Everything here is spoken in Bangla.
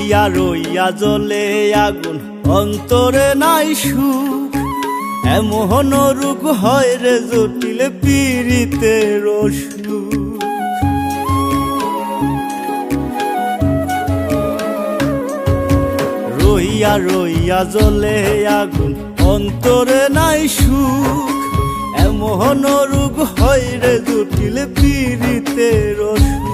রইয়া রইয়া জ্বলে আগুন অন্তরে নাই সুখ, এমন রোগ হয় রে জটিল পীড়িতের অসুখ। রইয়া রইয়া জ্বলে আগুন অন্তরে নাই সুখ, এমন রোগ হয় রে জটিল পীড়িতের অসুখ।